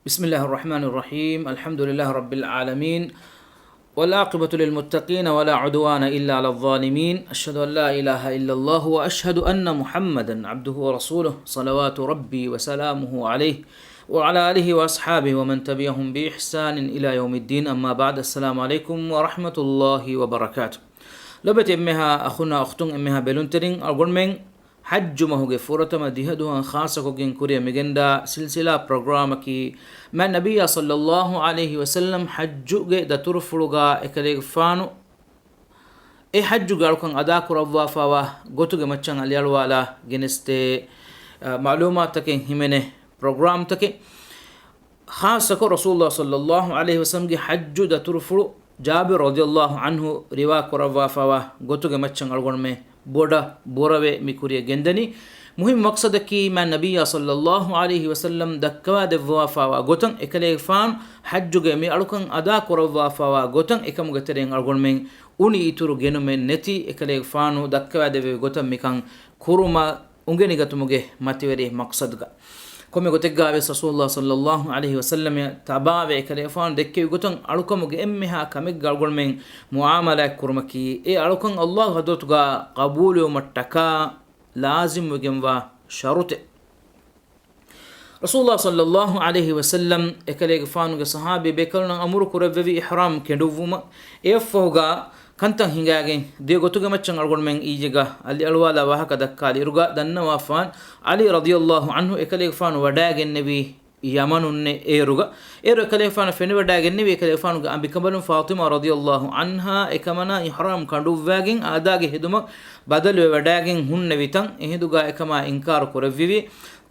بسم الله الرحمن الرحيم. الحمد لله رب العالمين، والعاقبة للمتقين ولا عدوان إلا على الظالمين. أشهد أن لا إله إلا الله وأشهد أن محمدا عبده ورسوله، صلوات ربي وسلامه عليه وعلى آله وأصحابه ومن تبعهم بإحسان إلى يوم الدين. أما بعد، السلام عليكم ورحمة الله وبركاته. لبت إمها أخونا أختون إمها بلونترين أقول من حج ما هو جفورة ما ديهدوها خاصة كوجين كوريا مجندا سلسلة برنامج كي ما النبي صلى الله عليه وسلم حج جدا ترفلوجا إكليك فانو حج قالوا كان أداك ربوا فوا قطوج متشان اليالوالا جنست معلومات تكين همنه برنامج تكين خاصة رسول الله صلى الله عليه وسلم حج جدا ترفلو جابر رضي الله عنه رواك ربوا فوا قطوج متشان الغرمه بودا بوروي ميكوريا جندني مهم مقصد كي ما النبي صلى الله عليه وسلم دكوا دفوا فوا غوتن اكلي فان حجوge مي الكن ادا كوروا فوا غوتن اكم غترين الغولمن اوني يتورو گنومن نتي اكلي فانو دكوا دبي غوتن ميكان كوروما اونگني گتموge ماتيوري مقصدگا كومي غوتگا رسول الله صلى الله عليه وسلم تاباوي اكلي فان دكي غوتن الكموge امها كميگ الغولمن معامله كورمكي الكن الله حضرتگا قبول ومتكا لازم وجنوا شرط رسول الله صلى الله عليه وسلم اكليگ فانوگ صحابي بكلنا امر كربوي احرام كندووما افوغا كنتن هنگاگين دي گوتوگ مچن الگون من ايجگا علي الوالا وهك دكالي رغا دنوا فان علي رضي الله عنه اكليگ فان وداگن نبي يمنن ايرغا اكليگ فان فني وداگن نبي اكليگ فانوگ امبكبل فاطمه رضي الله عنها اكمنا احرام كندوواگين آداگه هدوم بدل وداگن هن نبيتن اهدوگا اكما انكار كربوي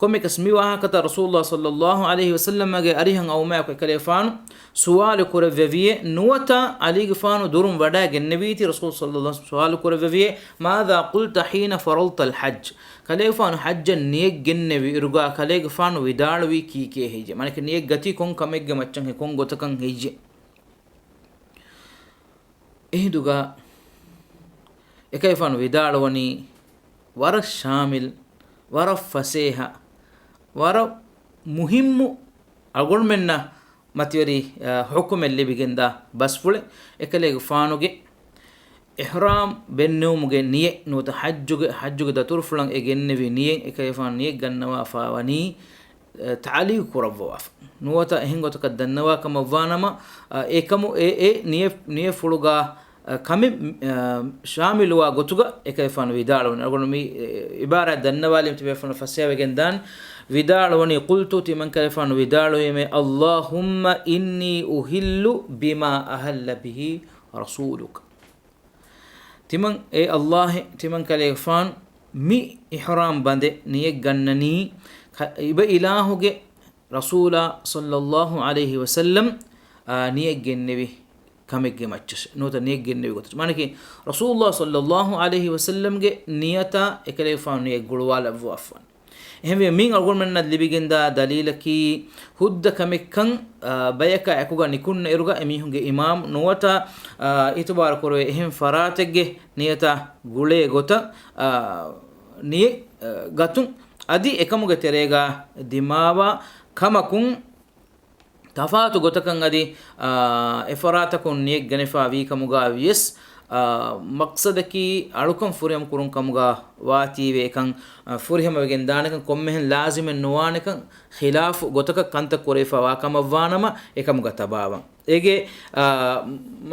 كوميك اسميوا هكذا رسول الله صلى الله عليه وسلم ماگه اريهن او ما كليفان سوال كربوي نوتا علي غفان دورم وداگن نبيتي رسول صلى الله عليه وسلم سوال كربوي ماذا قلت حين فرضت الحج كليفان حج نيگ گنبي ارغا كليغفان ودالوي كيكي هيجه مانك نيگ گتي كون كميگ مچن كون گوتكن هيجه اهدوگا එකයිෆාන විදාලවනි වර ශාමිල් වර ෆසේහ වර මුහිම්මු අගොල් මෙන්න මතිවරි හුකුමෙල් ලිබිගෙන්දා බස්ෆුල එකලේග ෆානුගේ ඉහ්රාම් බෙන්නෝමුගේ නිය නෝත හජ්ජුගේ දතුරු ෆුලන් එගෙන්නවි නියෙන් එකයිෆාන නිය ගන්නවා ෆාවනි تعالي كربوا نوتا هنگوت كدنوا كموانما ඒකමු ඒ නිය ෆුලුගා කමි ශාමිලුවා ගොතුග එකයිෆාන විදාලවන අගොන මේ ඉබාරත් දන්නවාලිම් තිබෙෆන ෆස්යාවගෙන් දාන් විදාලවනි කුල්තු තිමන් කයිෆාන විදාලුවේ අල්ලාහුම්ම ඉන්නී උහිල්ලු බිමා අහල්ල බිහි රසූලුක තිමන් ඒ අල්ලාහ් තිමන් කයිෆාන් මි ඉහ්රාම් බඳ නිය ගන්නනී ඉබ ඉලාහුගේ රසූලා සල්ලල්ලාහු අලයිහි වසල්ලම් නිය ගෙන්නවි كمجة ماتش نوتا نيجي النبي قلت مانك رسول الله صلى الله عليه وسلم جه نيتا إكليفان نيجولوا على بوافان هم مين أقول من اللي بيجندا دليلك هود كمكان بيكا أكوجا نكون إرجع أميهم جه إمام نوتا إتبار كروي هم فراتك جه نيتا غولي قطع نيه قطن أدي إكموجا تريجا دماغا كمكون تفاتو گوتکن ادی افراتکون نیک گنفا وی کمگا ویس مقصد کی اڑکم فریم کرون کمگا واتی ویکن فریم وگن دانکن کومہن لازم نوانکن خلاف گوتک کنت کوریفا واکم وانما එකමුග තබාවන් ඒගේ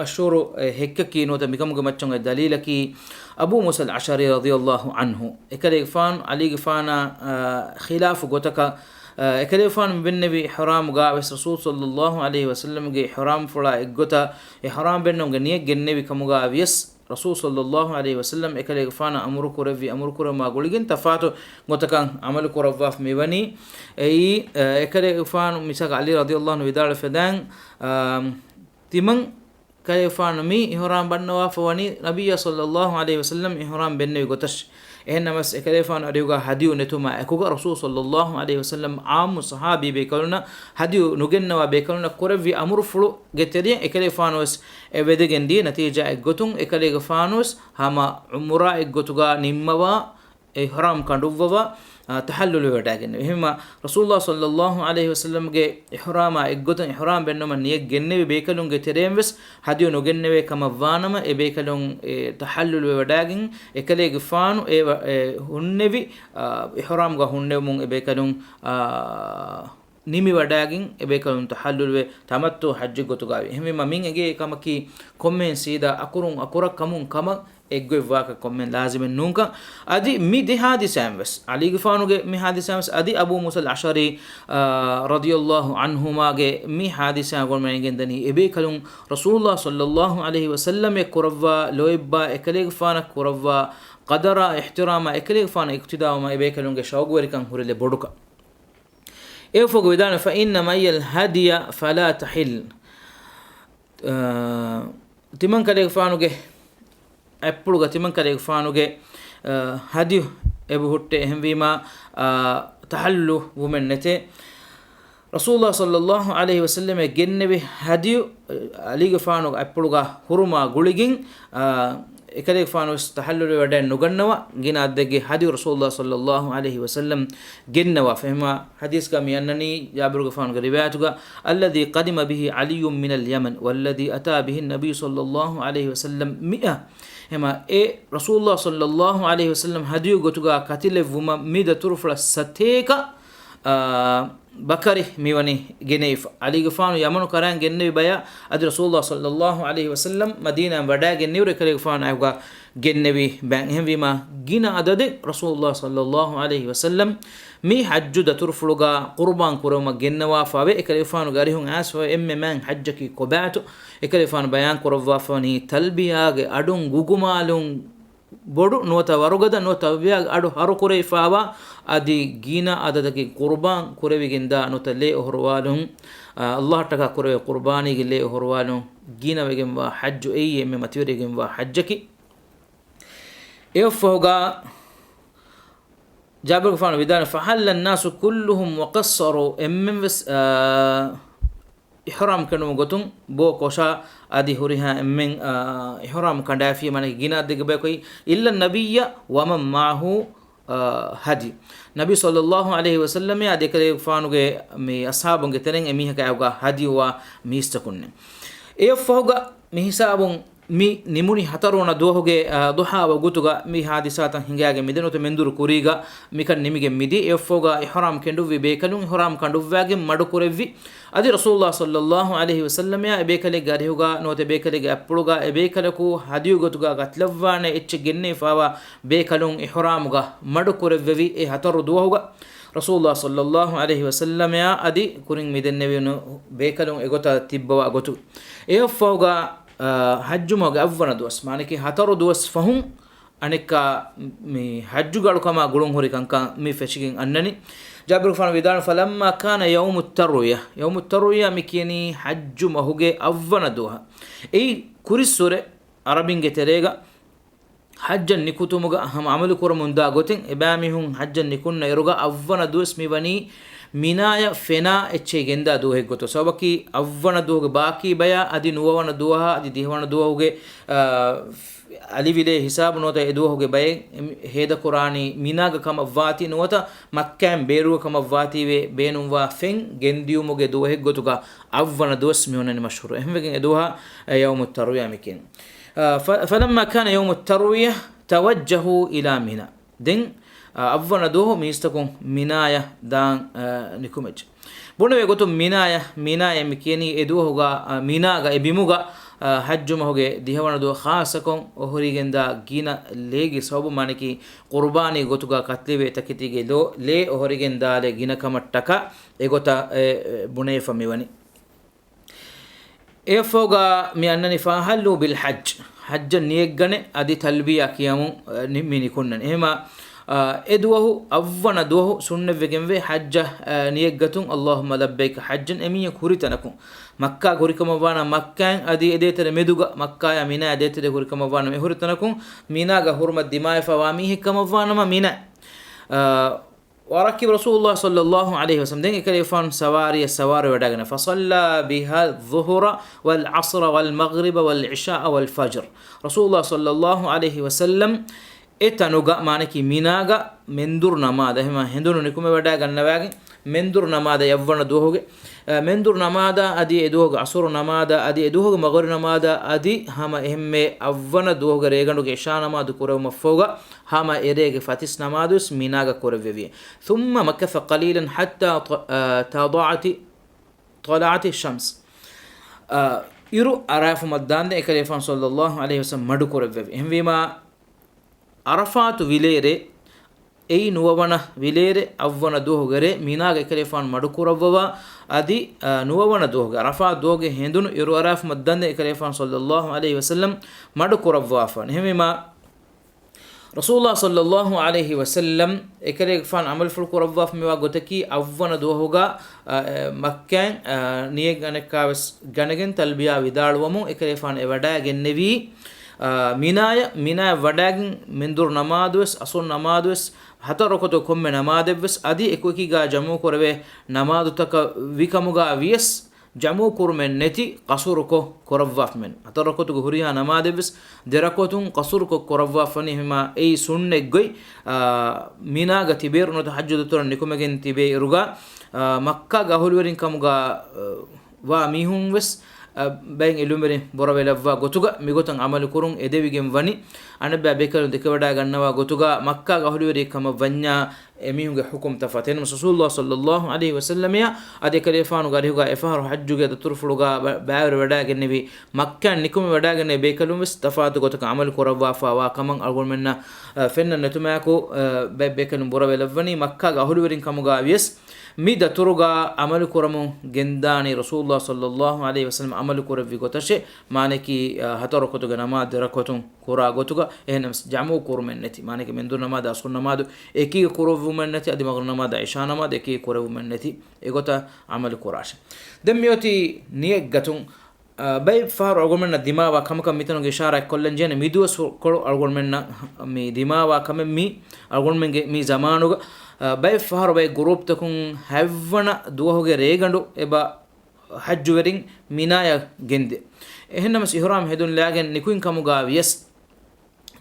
مشهور هيك کی نوت මිකමුග මච්චන් دلیل کی ابو موسى الاشعري رضي الله عنه එකලේ فان علي فانا خلاف گوتک اكليفان بالنبي حرام غاوس رسول صلى الله عليه وسلم جي حرام فلا اغتا حرام بنم غنيه النبي كمغاويس رسول صلى الله عليه وسلم اكليفان امرك ربي امرك ما غولين تفاتو غتكان عمل كرواف ميوني اي اكليفان مساق علي رضي الله عنه ودار فدان تيمن كليفان مي حرام بنوا فوني نبي صلى الله عليه وسلم حرام بنبي غتش إنما إكليفان أريوغا هديو نتوما أكوغا رسول صلى الله عليه وسلم عام صحابي بيكلنا هديو نجنا وبيكلنا كورفي أمر فلو جتري إكليفانوس إبدجن دي نتيجة إجتون إكليفانوس هما عمرا إجتوغا نموا ihram kanduwwa tahallulu wadagen ehma rasulullah sallallahu alaihi wasallam ge ihrama eggotan ihram bennoma niyek gennewe bekalun ge teremves hadiyo nogennewe kamavwanama e bekalun tahallulu wadagen ekale ge faanu e hunnevi ihram ga hunnew mun e bekalun nimi wadagen e bekalun tahallulu tamattu hajj gotugawi ehma min ege kamaki kommen sida akurak kamun kama egwe waka kommen lazimen nunka adi mi de hadisam was ali gifanu ge mi hadisam adi abu musa al-ashari radiyallahu anhuma ge mi hadisa gon men gendani ebe kalun rasulullah sallallahu alaihi wasallam e kurawwa loibba ekale gifana kurawwa qadara ihtirama ekale gifana iktidawma ebe kalun ge shawgweri kan hurele boduka e fogo vidana fa inna mayal hadiya fala tahil timan kale gifanu ge ಎಪ್ಪಳು ಗತಿಮನ್ ಕಲೆಗೆ ಫಾನುಗೆ ಹದಿಯು ಎಬು ಹುಟ್ಟೆ ಹೆಂವೀಮಾ ತಹಲ್ಲು ವುಮೆನ್ ನೆತೆ ರಸೂಲುಲ್ಲಾಹ ಸಲ್ಲಲ್ಲಾಹು ಅಲೈಹಿ ವಸಲ್ಲಂ ಗೆನ್ನೆವಿ ಹದಿಯು ಅಲಿಗೆ ಫಾನುಗೆ ಎಪ್ಪಳುಗ ಹುರುಮಾ ಗುಳಿಗಿನ್ ekale fanus tahallul wada nugannawa gina addege hadi rasulullah sallallahu alaihi wasallam gennawa fehma hadis ka mi annani jabir ga fan ga riwayatuga alladhi qadima bihi ali min al-yaman walladhi ata bihi an-nabi sallallahu alaihi wasallam mi'a hema e rasulullah sallallahu alaihi wasallam hadiyu gotuga katile vuma mida turfla sateka bakari miwani geneif ali gafanu yamanu karan gennevi baya adi rasulullah sallallahu alaihi wasallam madina wada gennevre kale gafanu ayuga gennevi ban hemvima gina adade rasulullah sallallahu alaihi wasallam mi hajju da turfuluga qurban kurama gennawa fawe ekale gafanu garihun aswa emme man hajjaki qobatu ekale gafanu bayan kurwa fani talbiya ge adun gugumalun bodu nota warugada nota biya adu haru kurei fawa adi gina adadaki qurban kureviginda nota le ohorwalun allah taka kure qurbani ge le ohorwalun gina wegen wa hajju eye me matiwegen wa hajjaki efoga jabir gafan vidan fa halal an-nas kulluhum wa qassaru emmem ihram kanu gotun bo kosha adi huriha emmen ihram kandafi mane gina dege be koi illa nabiyya wa man ma'ahu hadi nabi sallallahu alaihi wasallam ya dekale fanuge me ashabunge teren emiha kayuga hadi wa mistakunne e foga mi hisabun mi nimuni hatarona dohoge duha wa gutuga mi hadisatan hingage midenoto menduru kuriga mikan nimige midi e foga ihram kendu vi bekalun ihram kandu wage madu kurevvi adi rasulullah sallallahu alaihi wasallam ya ebekale garihuga note bekale ge appuluga ebekaleku hadiyu gotuga gatlavwane ecche genne fawa bekalun ihramuga madu kurevvi e hataru dohoga rasulullah sallallahu alaihi wasallam ya adi kurin midennevinu bekalun egota tibbawa gotu e foga hajjumoge avwana duwas maneki hataru duwas fahum aneka mi hajjugalu kama gulun hori kanka mi feshigin annani jabir fan vidan falamma kana yawm at-tarwiya mikini hajju mahuge avwana duha ei kurisure arabinge terega hajjan nikutumuga ham amalu kuramunda goten ebamihun hajjan nikunna eruga avwana duwas mi bani minaya fena ecche genda duhe goto sabaki avwana duhe baki baya adi nuwana duha adi dihwana duhe alivile hisab nota eduhe baye heda qurani minaga kam avati nota makkam beru kam avati ve benumwa fen gendiyumuge duhe gotuga avwana dus mihonani mashhur ehmegen eduha yawm at-tarwiya mikin falamma kana yawm at-tarwiya tawajjahu ila mina den avwana doho mistakon minaya dan nikumej bonwe goto minaya mikeni eduhoga minaga ebimuga hajjuma hoge dihwana do khasakon ohorigenda gina legi sabu maneki qurbani gotuga katlive takitige le ohorigenda le gina kamattaka egota bune famiwani efoga mi annani fa halu bil hajj niyegane adi talbiya kiyamu nimini kunnan ehma eduhu avwana duhu sunnevgenve hajja niyeggatun allahumma labbaik hajjan emiya kuritanakum makka gurikamavana makkan adi edetere meduga makka ya mina edetere gurikamavana me huritanakum mina ga hurma dimay fawami hikamavana mina وركب رسول الله صلى الله عليه وسلم دين كليفان سواري ودغنا فصلى بها الظهر والعصر والمغرب والعشاء والفجر رسول الله صلى الله عليه وسلم etanuga manaki minaga mendur namada ehma hendunu nikume wada gannawage mendur namada yavwana duhoge mendur namada adi eduhoge asur namada adi eduhoge magor namada adi hama ehme avwana duhoge reganduge isha namadu kurawma foga hama erege fatis namadus minaga kurawwe thumma makatha qalilan hatta طلعت الشمس iru arafu maddande ekalefan sallallahu alaihi wasallam madu kurawwe ehmwima arafatu vilere ei nuwana vilere avwana duhogere minaga ekalefan madu kurawwa adi nuwana duhoge arafat duhoge hendunu iru arafu maddande ekalefan sallallahu alaihi wasallam madu kurawwa fan ehmwima Rasulullah sallallahu alaihi wasallam ekare fan amal ful kurawaf mewa gotaki avwana duhoga makkan niye ganekawas ganagen talbiya vidalwamu ekare fan evada gennevi minaya wadagen mendur namadus asun namadus hatarokoto komme namadevs adi ekoki ga jamu korave namadu taka vikamuga vies jamu kurmen neti qasuruko korawaf men atarakotu huriya namadevs derakotun qasuruko korawaf ni hima ei sunne goy mina ga tiberno to hajju tur nikumegen tibe iruga makka ga holwerin kamuga wa mihun wes bayin ilumere boravelava gotuga migotan amal kurun edevigen vani anabba bekal dekawada gannawa gotuga makka ga holweri kama vanya emihunge hukum tafaten rasulullah sallallahu alaihi wasallam ya ade kalefanu garihuga efaru hajjuge turfuluga baawre wada gennevi makka nikum wada genne bekalum wis tafatu gotuga amal kurawa fa wa kaman algolmenna fenna netumako bekalum boravelavani makka ga holwerin kamuga yes mi daturuga amal kuramu gendani rasulullah sallallahu alaihi wasallam amal kuravvi gotashe maneki hatarokotuga namad rakotun kura gotuga ehnam jamu kurmen neti maneki mendur namad asun namad eki kurovvu men neti adi magru namad isha namad eki kurovvu men neti egota amal kurashe demmiyoti niyek gatun bay faru algolmenna dimawa kamaka mitanu ge ishara kollen jene miduwas kolu algolmenna mi dimawa kamen mi algolmenge mi zamanuga bay faru bay group takun havwana duhoge regandu eba hajju werin minaya gende ehnamas ihram hedun lagen nikuin kamuga yes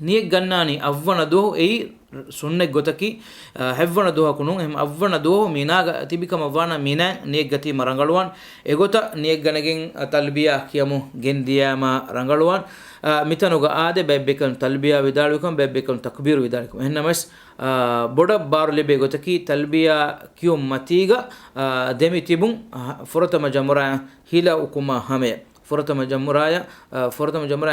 niyek gannani avwana duho ei sunne gotaki havwana duho kunun ehm avwana duho minaga tibikam avwana mina niyek gati marangalwan egota niyek ganegen talbiya kiyamu gendiyama rangalwan mitanuga ade bebbekal talbiya vidalukum bebbekal takbir vidalukum ehnamas boda baru lebe gotaki talbiya kiyum matiga demi tibun furatama jamura hila ukuma hame furatama jamuraya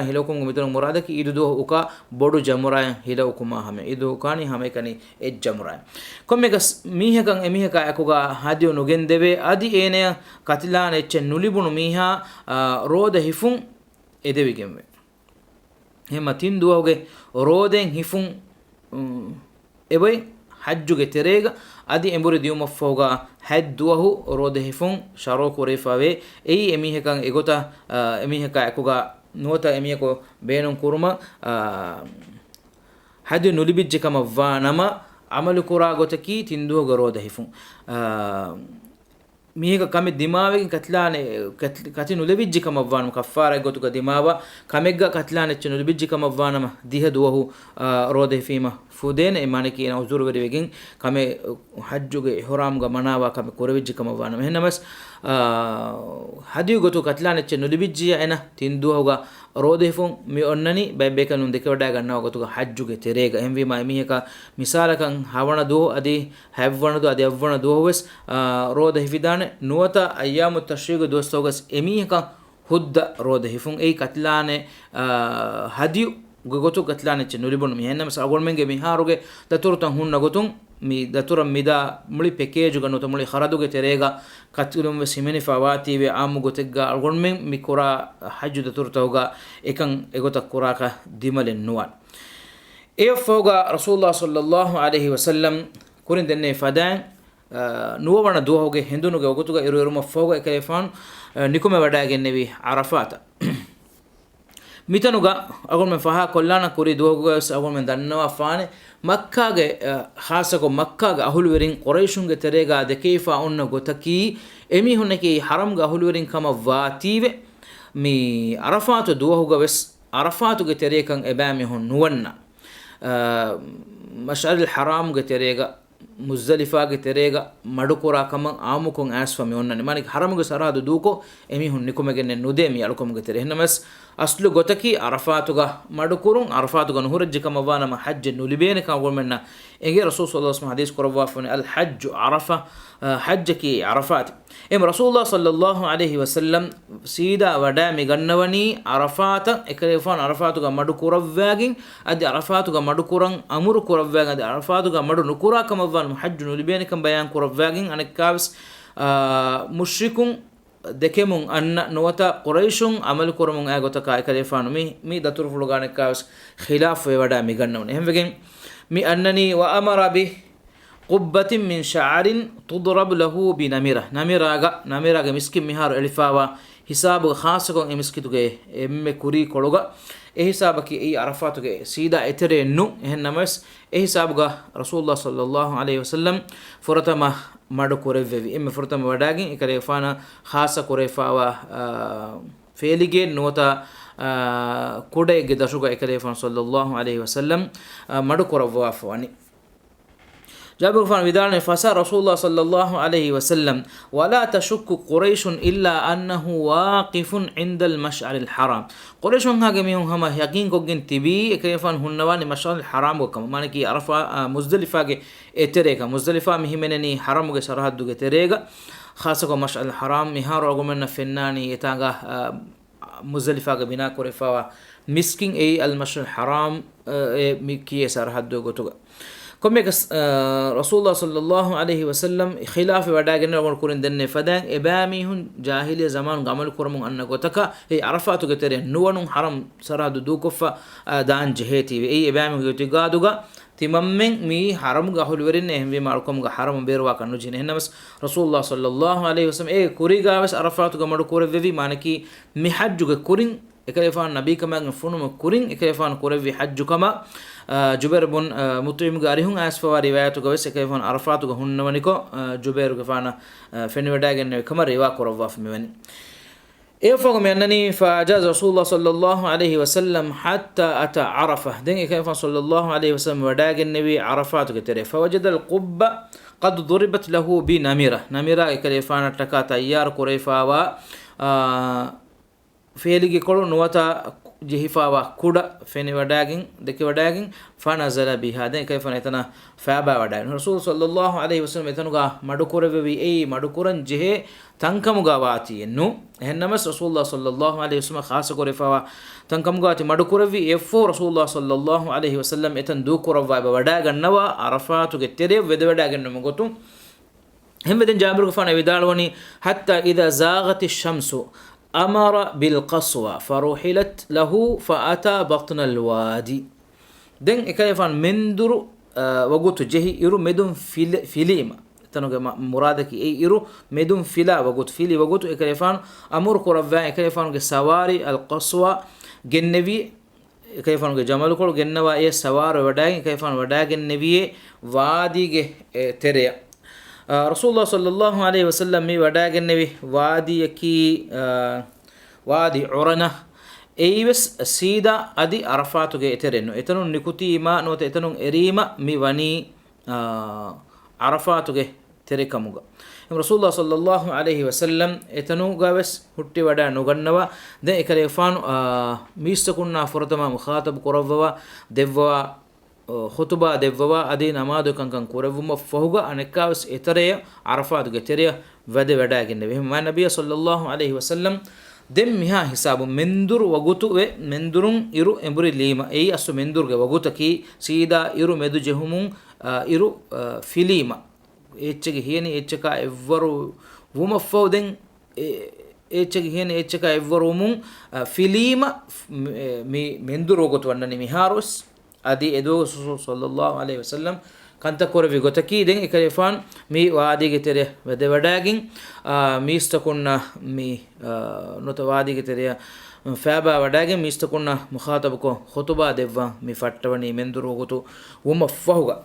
hila ukum mitanu muradaki idu do uka bodu jamuraya hila ukuma hame idu kani hame kani ej jamuraya kommegas mihakan emihaka akuga hadiyo nugen debe adi ene katilane echen nulibunu miha roda hifun edevigemwe hema tinduwge roden hifun eboy hajjuge terega adi emburi diuma foga hadduhu rode hifun sharo korefave ei emihekan egota emiheka akuga nota emiheko beenun kuruma hadu nulibijje kama vanama amalu kura gotaki tinduhu rode hifun miheka kame dimawegen katlane katinu lebijji kama vanam kaffara gotuga dimawa kamegga katlane chenu lebijji kama vanam dihaduhu rode fima fudene emaneki na uzur wegen kame hajjuge ihram ga manawa kame korevijji kama vanam henamas hadiyu gotu katlane chenu lebijji ena tinduhuga rode fun mi onnani baybekanun dekawada gannawa gotuga hajjuge terega emwima emiheka misalakan hawana do adi havwana do adi avwana do wes rode hifidane nuwata ayyamu tashriq dostogas emiheka hudda rode hifun ei katlane hadiyu gotu katlane chenu libun mi henna mas agolmenge mi haruge daturtan hunna gotun mi daturam mida muli package ganu to muli kharaduge terega katulum simeni fawati we amu gotegga algonmen mi kura hajju daturtawga ekan egota kuraka dimalen nuwan e foga rasulullah sallallahu alaihi wasallam kurin denne fadan nuwana duhoge hendunuge ogotuga iruma foga ekefan nikume wadagennevi arafata mitanuga agolmen faha kollana kuri duhoge agolmen dannawa faane makkage khasako makkage ahulwerin quraishunge terega de keifa onna gotaki emi huneki haramga ahulwerin kama vative mi arafatu duhoge wes arafatu ge terekan ebami hon nuwanna مشعر الحرام گتريگا مزدلفا گتريگا مඩුකුරා කම ආමුකොන් ඇස්වමි ඔන්නනි මානික හරමුගේ සරහදු දූකෝ එමිහුන් නිකුමගෙන නුදේමි අලකොම ගතර එහෙනමස් අස්ලු ගොතකි අරෆාතුගා මඩුකුරුන් අරෆාතුගා නුහුරජ්ජකම වානම හජ්ජ නුලිබේන කවගොල්මන්න එගේ රසූල් සල්ලල්ලාහු අලයිහි වසල්ලම් හදීස් කරවා ෆන අල් හජ්ජ අරෆා හජ්ජකි අරෆාත් එම් රසූල්ලාහ් සල්ලල්ලාහු අලයිහි වසල්ලම් සීදා වඩා මිගන්නවනි අරෆාත එකලේෆාන් අරෆාතුගා මඩුකුරව්වාගින් අද අරෆාතුගා මඩුකුරන් අමුරු කුරව්වාගින් අද අරෆාතුගා මඩු නුකුරා කම වාන හජ්ජ නුලිබේන කම බයන් කුරව්වාගින් අනෙක්කාවස් මුෂ්රිකුන් දෙකෙමුන් අන්න නොවත කුරයිෂුන් අමල් කරමුන් ආගොතක එකලේෆාන් මේ දතුරු ෆුළු ගානෙක්කාවස් ඛිලාෆ් වේ වඩා මිගන්නවනි එහෙම වෙගෙන් මි අන්නනි ව අමර බි قبة من شعر تضرب له بنمرة نمرة مسكين مهار ألفاوا حساب خاصة مسكتوجه إم كوري كولوجا إيه حسابك إيه عرفاتوجه سيدا إتري نو إيه نمس إيه حسابك رسول الله صلى الله عليه وسلم فرتما مادو كوريفي إم فرتما وداعين إكريفانا خاصة كوريفاوا فيليجي نوتا كودا يجدشوجا إكريفان صلى الله عليه وسلم مادو كورفوا فواني جابر فان ودارن فسا رسول الله صلى الله عليه وسلم ولا تشك قريش إلا أنه واقف عند المشعر الحرام قريش هاجي ميهم هما يقين كوجين تبي كيفان هنوان مشعر الحرام وكم مانكي عرفا مزدلفة اتريكا مزدلفة مهمنني حرام وجه سرحد دوجة تريكا خاصة مشعر الحرام مهار رغمنا فناني يتاعا مزدلفة بنا كورفا مسكين أي المشعر الحرام مكي سرحد دوجة توجا كمك رسول الله صلى الله عليه وسلم خلاف وداعن نقول كورن دنّ فدان إباميهن جاهلية زمان عمل كرمون أن قتك هي عرفاتو كتير نوانون حرم سراد دوكف دان جهتي أي إبامي يتقادوغا تمامن مي حرم غهول ورين هم بماركم حرم بيروا كانوا جينه نمس رسول الله صلى الله عليه وسلم أي كوريغا بس عرفاتو كمرو كوري في مانكي محجوغ كورين إكليفان نبي كمان فنوم كورين إكليفان كوري في حج كما جبير بن مطعم غاريهم أسفوا روايته كويس إكليفان عرفاته كهون ونيكو جبير كفانا فنوداعن كما روا كروا في مبني إيفوق منني فجاز رسول الله صلى الله عليه وسلم حتى أتى عرفة دين إكليفان صلى الله عليه وسلم وداعن النبي عرفاته كتير فوجد القبة قد ضربت له بنميرة إكليفان تكا تيار كريفا و فيليجي كلو نوتا جهفاوا كودا فيني وداعين دكي وداعين فنزل بها دين كيف نتنا فابا وداعين رسول صلى الله عليه وسلم يتنوغا مدكوربي اي مدكورن جه تنكمغا واتي نو هنمس رسول الله صلى الله عليه وسلم خاص كورفاوا تنكمغا واتي مدكوربي يفو رسول الله صلى الله عليه وسلم يتن دو كوروا وداعن نوا عرفاتو گتري ود وداعن نمغتو هم بدن جابر فان ويدالوني حتى اذا زاغت الشمس أمر بالقصوى فرحلت له فأتى بطن الوادي دين إكليفان مندر وقوت جهي إرو مدن فيليما تنوغ مرادك أي إرو مدن فيلا وقوت فيلي وقوت إكليفان أمر قربان إكليفان سواري القصوى جنبي إكليفان جمال كل جنوا إيه سوار وداعي إكليفان وداعي جنبي وادي تريا رسول الله صلى الله عليه وسلم مي وداعن النبي وادي يكي وادي عرنة أيبس سيدا أدي عرفاتو جي إترنو إتنون نكوتي ما نوت إتنون إريما مي وني عرفاتو جي تريكموغا رسول الله صلى الله عليه وسلم إتنو غاوس هُට්ටි වඩා නොගන්නවා දැන් ඒක රේෆාන් මිස්තකුන්නා ෆොරතම මුඛාතබ් කරවවා දෙවවා خطبة دبوا أدي نماذج كان كوربوم فهوجا أنكاوس إتريا عرفات جتريا ود وداع النبي ما النبي صلى الله عليه وسلم دم مها حساب مندور وجوتو مندورون إيرو إمبري ليما أي أسو مندور وجوتا كي سيدا إيرو مدو جهومون إيرو فيليما إيشك هيني إيشكا إفورو وما فودين إيشك هيني إيشكا إفورومون فيليما مي مندور وجوتو أنني مهاروس أدي إدو صلى الله عليه وسلم كانت كورفي غوتكي دين إكليفان مي وادي جتري ودي وداعين ميستكونا مي نوت وادي جتري فابا وداعين ميستكونا مخاطبكو خطبة دوا مي فتواني مندرو غوتو ومفهوغا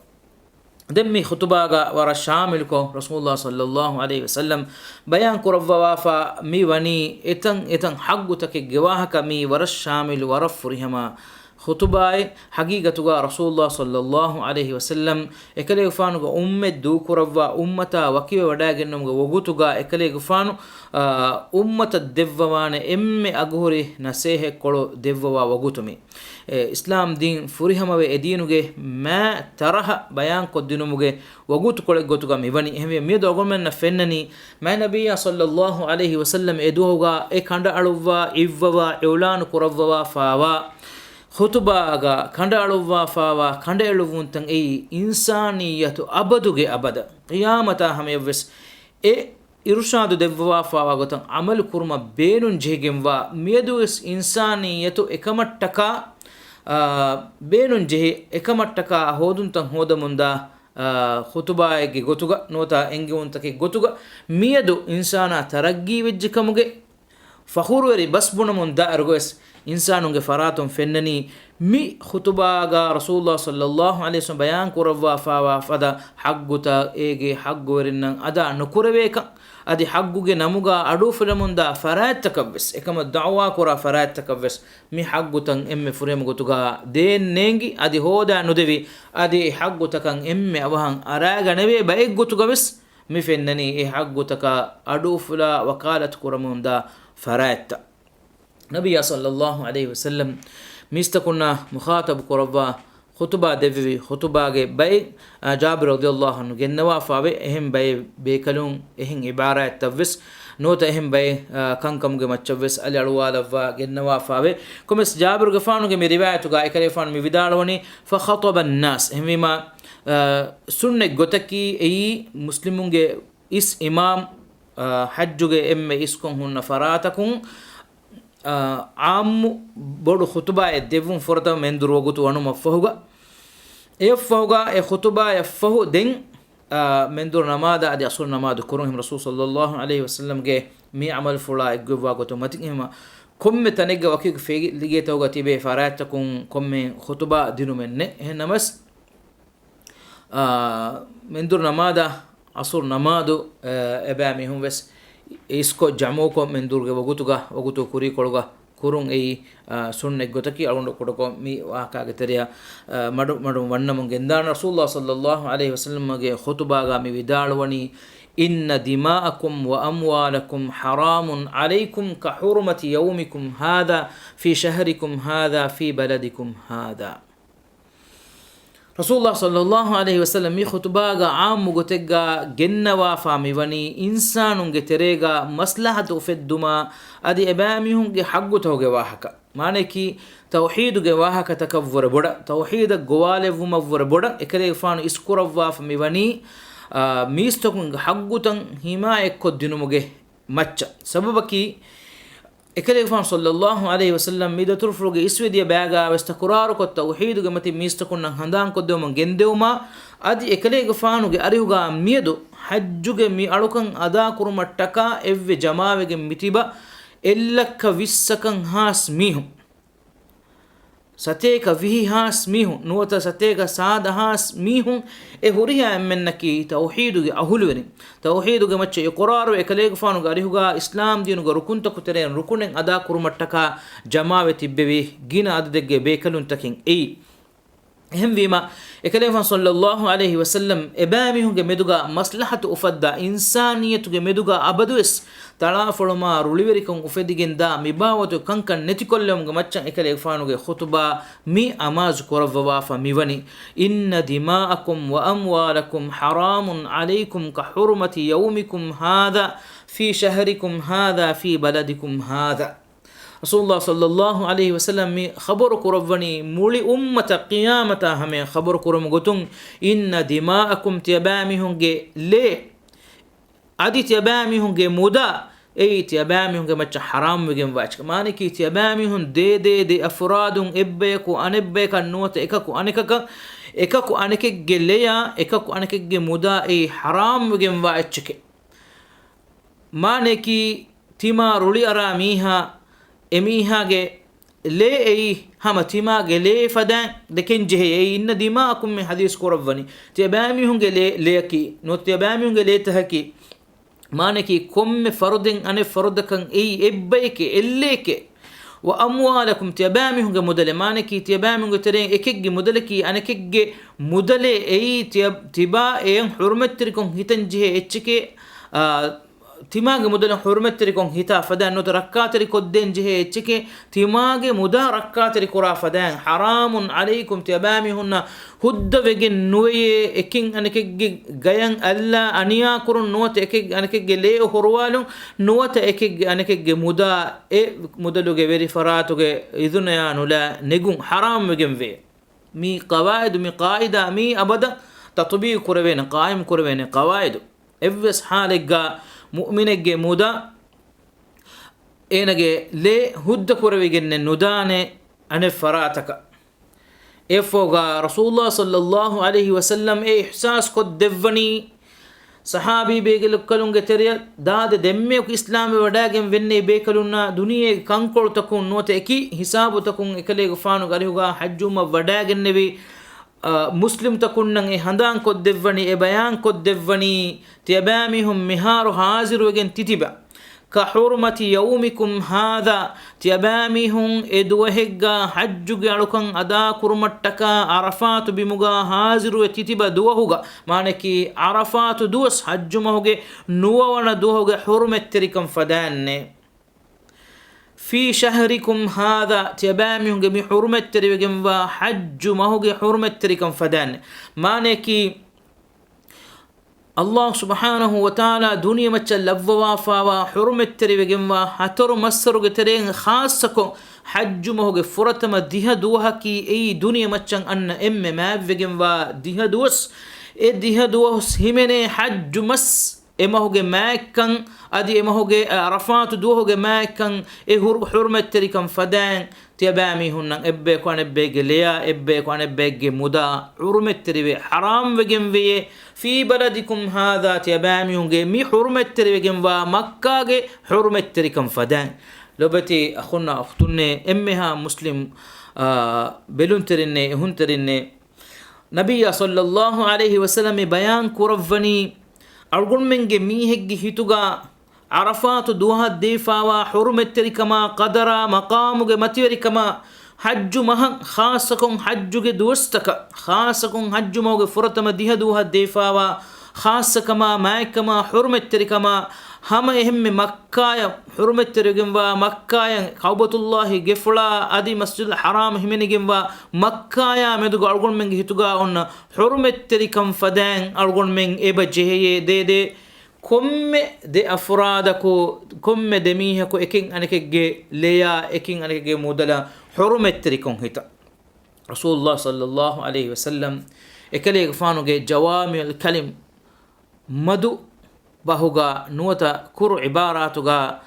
دم مي خطباغا ورا شاملكو رسول الله صلى الله عليه وسلم بيان كرفوا فا مي وني إتن حقو تكي جواهك مي ورا الشامل ورا فريهما خطباي حقيقة رسول الله صلى الله عليه وسلم إكلي غفانو أمة دو كروا أمتا وكيو وداغنم وغوتوغا إكلي غفانو أمة الدفوان إمي أغوري نسيه كولو دفوا وغوتومي إسلام دين فريهما وإدينوغي ما ترها بيان قدنوموغي وغوتو كولي غوتوغا ميبني إهمي ميدو أغرمن نفنني ما نبي صلى الله عليه وسلم إدوهوغا إكاند ألووا إفوا إولان كروا فاوا خطباغا كند ألووا فاوا كند ألوونتن أي إنسانية أبدوغي أبدا قيامتا هم يفس إرشاد دفوا فاوا غتن عمل كرما بينون جهجموا ميدوس إنسانية إكمتكا بينون جه إكمتكا هودونتن هودموندا خطباغي غتوغا نوتا إنجونتكي غتوغا ميدو إنسانا ترقي وجكموغي فخوروري بس بونمون دا أرغوس إنسانونغ فراتون فنني مي خطباغا رسول الله صلى الله عليه وسلم بيان كروا فاوا فدا حقوتا إيجي حقورنن أدا نكوربيكا أدي حقوغي نموغا أدو فلموندا فرات تكبس إكما الدعوة كورا فرات تكبس مي حقوتن إمي فريم غتوغا دين نينجي أدي هودا ندوي أدي حقوتكن إمي أبهان أراغا نبي بايق غتوغا بس مي فنني إي حقوتكا أدو فلا وقالت كورموندا فرات نبي صلى الله عليه وسلم ميستكنا مخاطب قربا خطبة دفي خطبة باي جابر رضي الله عنه جنوا فاوي اهم باي بيكلون اهم عبارة تفس نوتا اهم باي كانكم جمتشوس على الوالا فا جنوا فاوي كمس جابر غفانو جمي رواية غا اكريفان مي فيدالوني فخطب الناس هم ما سنة غتكي اي مسلمون اس امام حجوge emme iskon hunna faratakum aammu bodu khutuba e devun forta menduru wogutu anu mafahuga e khutuba e fahu den mendur namada adi asul namadu kurun rasul sallallahu alaihi wasallam ge mi amal fula egwa goto matik hema komme tanega wakik fegi lige tawga tibe faratakum komme khutuba dinu menne henamas mendur namada asur namadu ebami hum wes isko jamoko mendurge wagutu kuri kolga kurun ei sunne gotaki algondo kodoko mi waakage teriya madu wannam gendana rasulullah sallallahu alaihi wasallam ge khutuba ga mi vidalwani inna dima'akum wa amwalakum haramun alaykum ka hurmati yawmikum hadha fi shahrikum hadha fi baladikum hadha رسول الله صلى الله عليه وسلم مي خطباغا عام غتغا جنوا فامي وني انسانون گتريغا مصلحه فدما ادي اباميهم گه حق توگه واهكا معنی کی توحید گه واهكا تکور بڑا توحید گواله ومور بڑا اکلے فان اسکوروا فامي وني میستکون حقتن ہما ایک دینمگه مچ سببکی إكلي فان صلى الله عليه وسلم ميدا ترفرق إسوديا باغا واستقرار كو التوحيد غمتي ميستكون هندان كو دوما گندوما أدي إكلي فانو أريوغا ميدو حجوغ مي ألوكن أدا كرمتكا إف جماوغ ميتيبا إلك ويسكن هاس ميهم ستيك فيه هاس ميهم نوتا ستيك ساد هاس ميهم هوريها منكي توحيدو أهلوني توحيدو مچ إقرار إكليغ فانو غاريوغا إسلام دينو ركن تكترين ركن أدا كرمتكا جماوة تببي جينا أددك بيكلون تكين أي هم فيما إكليفان صلى الله عليه وسلم إباميهم جمدوغا مصلحة أفدا إنسانية جمدوغا أبدوس تلا فلما روليوريكم أفديجن دا مباوتو كنكن نتيكلهم جمتشان إكليفانو خطبة مي أماز كورفوا فميوني إن دماءكم وأموالكم حرام عليكم كحرمة يومكم هذا في شهركم هذا في بلدكم هذا رسول الله صلى الله عليه وسلم خبر كربني مولي أمة قيامة هم خبر كرم قتون إن دماءكم تيبامهم لي أدي تيبامهم مودا أي تيبامهم مچ حرام وجم واچ معنی کی تيبامهم دي أفراد إبيكو أنبيك النوت إكاكو أنك ليا إكاكو أنك مودا أي حرام وجم واچك معنی کی تيما رولي أراميها එමීහාගේ ලේ එයි හම තිමාගේ ලේ ෆදන් දෙකෙන් ජෙහෙ එයි ඉන්න දිමාකුම් මේ හදීස් කොරවනි තියබෑමිහුන්ගේ ලේකි නොතියබෑමිහුන්ගේ ලේතහකි මානකි කොම්මෙ ෆරදෙන් අනේ ෆරදකන් එයි එබ්බයිකේ එල්ලේකේ وأموالكم تيبامي هنگ مدل مانكي تيبامي هنگ ترين اكيج مدلكي أنا كيج مدل أي تبا أي حرمت تريكم هتنجه اتشكي تماغ مدل حرمت تريكم هتا فدان نوت ركاتري كودين جه اتشكي تماغ مدا ركاتري كرا فدان حرام عليكم تيبامي هن هد وگن نوي اكين أنا كيج غيان ألا أنيا كرون نوت اكيج أنا كيج ليه هروالون نوت اكيج أنا كيج مدا مدلوغ ويري فراتوغ إذن يا نولا نگون حرام وگن في مي قواعد مي قاعدة مي أبدا تطبيق كربين قائم كربين قواعد إفس حالك مؤمنك مودا إنك لي هد كربين ندانة أن فراتك إفوغا رسول الله صلى الله عليه وسلم إحساس قد دفني صحابي بيقل كلون تريا داد دميك إسلام وداعم ويني بيكلونا دنيا كانكول تكون نوت إكي حساب تكون إكلي غفانو غريوغا حجوما وداعم نبي مسلم تكون نعى هندان قد دفني بيان قد دفني تيابامهم مهار حاضر وجن تتبع كحرمة يومكم هذا تيابامهم إدوهجا حجوج علوكان أدا كرمتك عرفات بمجا حاضر وتتبع دوهوجا مانكي عرفات دوس حج مهوجة نووانا دوهوجا حرمة تريكم فدان في شهركم هذا تيابامهم جمي حرمة تريكم وحج مهوجة حرمة تريكم فدان مانكي الله سبحانه وتعالى دنيا مچل لفوا فوا حرمت تري وگموا هتر مسرگ ترين خاصكو حج مهوگ فرتم ديه دوها كي اي دنيا مچن ان ام ما وگموا ديه دوس اي ديه دوس همنه حج مس امهوگ ماكن ادي امهوگ عرفات دوهوگ ماكن اي حرمت تري كم فدان تيابامي هن ابي كون ابي ليا ابي كون ابي مدا حرمت تري حرام وگم في بلدكم هذا تيابامي هن مي حرمت تري وگم مكة حرمت تري كم فدان لوبتي اخونا اختنا امها مسلم بلون ترني هن ترني نبي صلى الله عليه وسلم بيان كرفني أرجون منجي ميهج هيتوغا عرفات دوها ديفاوا حرمت تريكما قدرا مقامك متيريكما حج مهن خاصكم حجك دوستك خاصكم حج موغ فرتم ديه دوها ديفاوا خاصكما مايكما حرمت تريكما هم اهم مكايا حرمت تريكم مكايا كعبة الله غفلا ادي مسجد الحرام همنيكم مكايا مدغ أرجون منجي هيتوغا ان حرمت تريكم فدان أرجون من ابجهيه دي كم دي أفرادكو كم دميهكو إكين أنكجي ليا إكين أنكجي مودلا حرمت تريكم هيتا رسول الله صلى الله عليه وسلم إكلي غفانو جي جوامع الكلم مدو باهوغا نوتا كرو عباراتوغا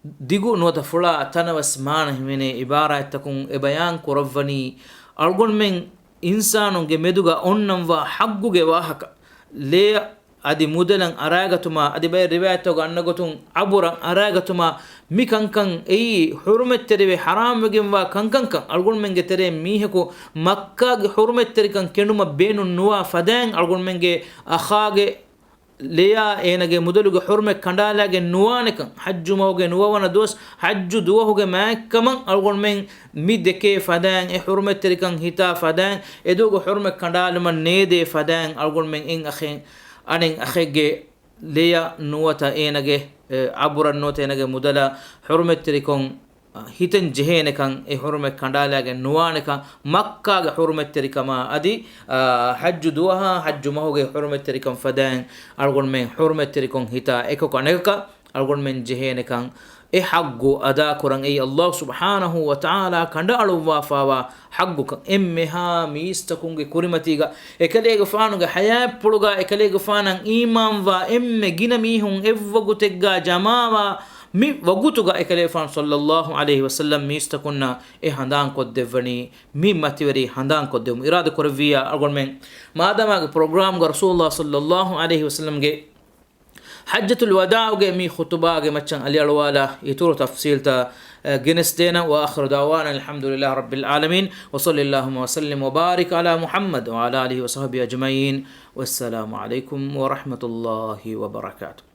ديغو نوتا فلا تنوس مانه من عبارات تكون إبيان كرفني أرغن من إنسانو جي مدوغا أنم وحقو جي واحكا ليا adi mudalan aragatuma adi bay riwayato gannagotun abura aragatuma mi kankan ei hurmet terebe haram wegimwa kankan algon menge tere miheko makka ge hurmet terikan kenuma benu nuwa fadan algon menge akhage leya enage mudaluge hurmet kandalage nuwanekan hajju mawge nuwana dos hajju duwahuge makkaman algon men mi deke fadan e hurmet terikan hita fadan edogo hurmet kandalman nede fadan algon men en akhen أنين أخيجي ليا نوتا إنجي عبر النوتا إنجي مدلا حرمة تريكون هيتن جهينة كان حرمة كندالا نوانة كان مكة حرمة تريكما أدي حج دوها حج ما هو حرمة تريكم فدان أرجون من حرمة تريكون هيتا إكو كانيكا أرجون من جهينة كان حقو أدا كران أي الله سبحانه وتعالى كندا ألوا فاوا حقو إمها ميستكونغ كوريمتيغا إكليغ فانوغ حياة بلوغا إكليغ فانان إيمان إم جنميهم إفوغتغا جماوا مي وغوتغا إكليغ فان صلى الله عليه وسلم ميستكونا هندان قد دفني مي ماتيوري هندان قد دم إرادة كورفيا أرغون من مادام بروغرام رسول الله صلى الله عليه وسلم حجة الوداع مي خطبة مچن علي الوالا يتورو تفصيلتا جنستينا وآخر دعوانا الحمد لله رب العالمين وصلى اللهم وسلم وبارك على محمد وعلى آله وصحبه أجمعين والسلام عليكم ورحمة الله وبركاته.